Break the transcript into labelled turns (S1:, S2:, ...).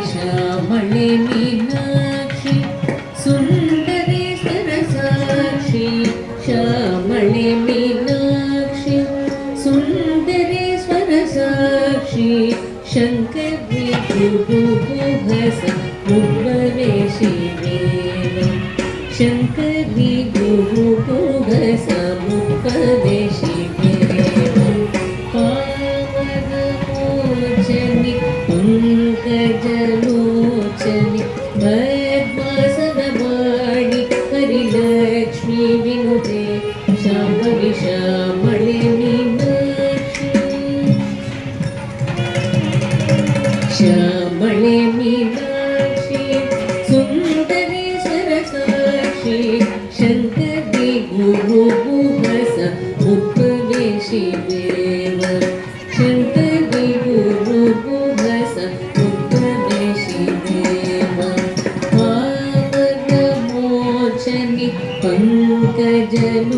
S1: श्यामळे Meenakshi Sundari सरसाक्षी श्यामळे Meenakshi Sundari स्वरसाक्षी Shankari गुरुगुहस मुखवेशी Dev Shankari गुरुगुहस मुखवेशी पंकजलोचनि पद्मासनवाणि Harilakshmi विनुते Shambhavi श्यामळे Meenakshi श्यामळे Meenakshi Sundari सरसाक्षी शङ्करी गुरुगुहस मुखवेशी Dev शङ्करी गुरुगुहस पंकजलोचनि